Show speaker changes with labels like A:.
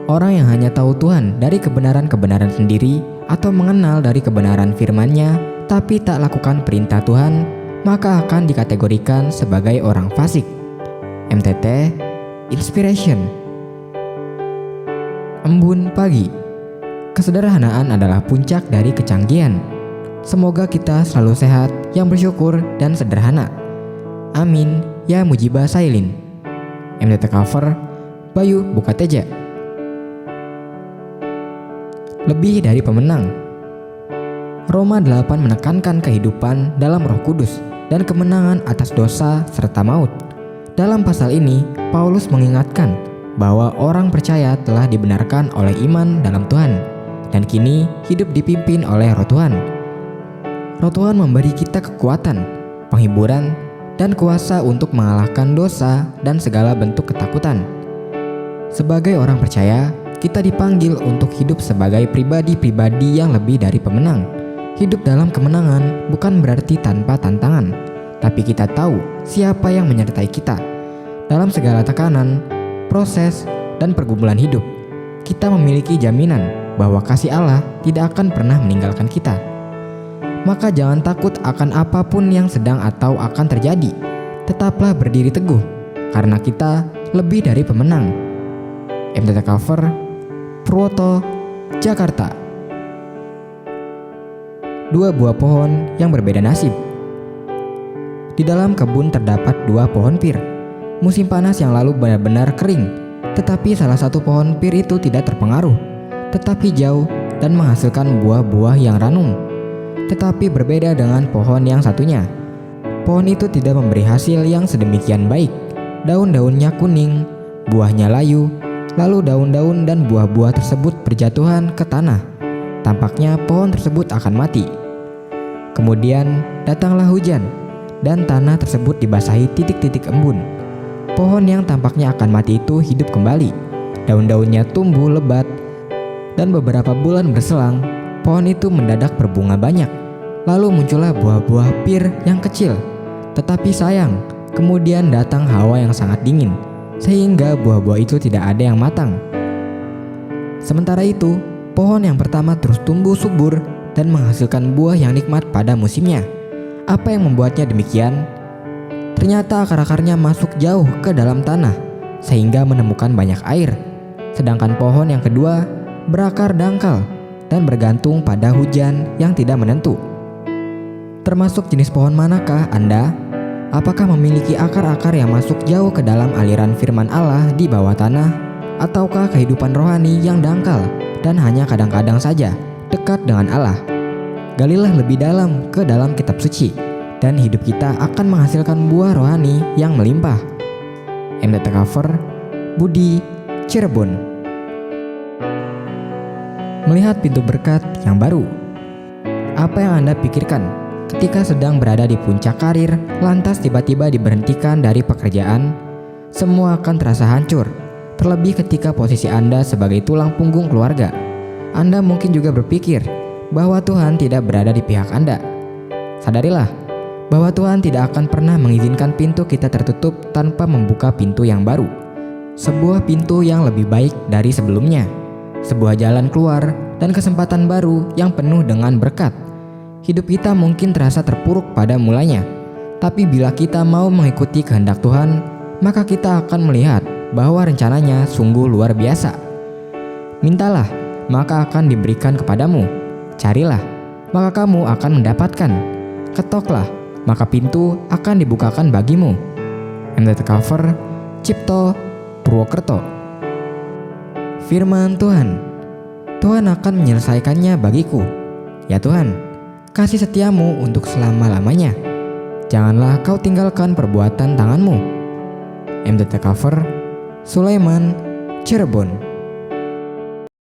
A: Orang yang hanya tahu Tuhan dari kebenaran-kebenaran sendiri atau mengenal dari kebenaran firman-Nya tapi tak lakukan perintah Tuhan, maka akan dikategorikan sebagai orang fasik. MTT Inspiration. Embun pagi. Kesederhanaan adalah puncak dari kecanggihan. Semoga kita selalu sehat, yang bersyukur dan sederhana. Amin ya Mujibah Sailin. MTT Cover Bayu Bukateja. Lebih dari pemenang. Roma 8 menekankan kehidupan dalam Roh Kudus dan kemenangan atas dosa serta maut. Dalam pasal ini, Paulus mengingatkan bahwa orang percaya telah dibenarkan oleh iman dalam Tuhan dan kini hidup dipimpin oleh Roh Tuhan. Roh Tuhan memberi kita kekuatan, penghiburan, dan kuasa untuk mengalahkan dosa dan segala bentuk ketakutan. Sebagai orang percaya, kita dipanggil untuk hidup sebagai pribadi-pribadi yang lebih dari pemenang. Hidup dalam kemenangan bukan berarti tanpa tantangan, tapi kita tahu siapa yang menyertai kita. Dalam segala tekanan, proses, dan pergumulan hidup, kita memiliki jaminan bahwa kasih Allah tidak akan pernah meninggalkan kita. Maka jangan takut akan apapun yang sedang atau akan terjadi. Tetaplah berdiri teguh, karena kita lebih dari pemenang. MTT Cover Purwoto, Jakarta. Dua buah pohon yang berbeda nasib. Di dalam kebun terdapat dua pohon pir. Musim panas yang lalu benar-benar kering, tetapi salah satu pohon pir itu tidak terpengaruh, tetapi jauh dan menghasilkan buah-buah yang ranum. Tetapi berbeda dengan pohon yang satunya. Pohon itu tidak memberi hasil yang sedemikian baik. Daun-daunnya kuning, buahnya layu, lalu daun-daun dan buah-buah tersebut berjatuhan ke tanah. Tampaknya pohon tersebut akan mati. Kemudian datanglah hujan, dan tanah tersebut dibasahi titik-titik embun. Pohon yang tampaknya akan mati itu hidup kembali. Daun-daunnya tumbuh lebat, dan beberapa bulan berselang, pohon itu mendadak berbunga banyak. Lalu muncullah buah-buah pir yang kecil. Tetapi sayang, kemudian datang hawa yang sangat dingin, sehingga buah-buah itu tidak ada yang matang. Sementara itu, pohon yang pertama terus tumbuh subur dan menghasilkan buah yang nikmat pada musimnya. Apa yang membuatnya demikian? Ternyata akar-akarnya masuk jauh ke dalam tanah, sehingga menemukan banyak air. Sedangkan pohon yang kedua berakar dangkal dan bergantung pada hujan yang tidak menentu. Termasuk jenis pohon manakah Anda? Apakah memiliki akar-akar yang masuk jauh ke dalam aliran firman Allah di bawah tanah? Ataukah kehidupan rohani yang dangkal dan hanya kadang-kadang saja dekat dengan Allah? Galilah lebih dalam ke dalam kitab suci, dan hidup kita akan menghasilkan buah rohani yang melimpah. MTT Cover Budi, Cirebon. Melihat pintu berkat yang baru. Apa yang Anda pikirkan ketika sedang berada di puncak karir, lantas tiba-tiba diberhentikan dari pekerjaan? Semua akan terasa hancur, terlebih ketika posisi Anda sebagai tulang punggung keluarga. Anda mungkin juga berpikir bahwa Tuhan tidak berada di pihak Anda. Sadarilah bahwa Tuhan tidak akan pernah mengizinkan pintu kita tertutup tanpa membuka pintu yang baru. Sebuah pintu yang lebih baik dari sebelumnya. Sebuah jalan keluar dan kesempatan baru yang penuh dengan berkat. Hidup kita mungkin terasa terpuruk pada mulanya, tapi bila kita mau mengikuti kehendak Tuhan, maka kita akan melihat bahwa rencananya sungguh luar biasa. Mintalah, maka akan diberikan kepadamu. Carilah, maka kamu akan mendapatkan. Ketoklah, maka pintu akan dibukakan bagimu. MTT Cover Cipto, Purwokerto. Firman Tuhan. Tuhan akan menyelesaikannya bagiku. Ya Tuhan, kasih setiamu untuk selama-lamanya. Janganlah kau tinggalkan perbuatan tanganmu. MTT Cover Sulaiman, Cirebon.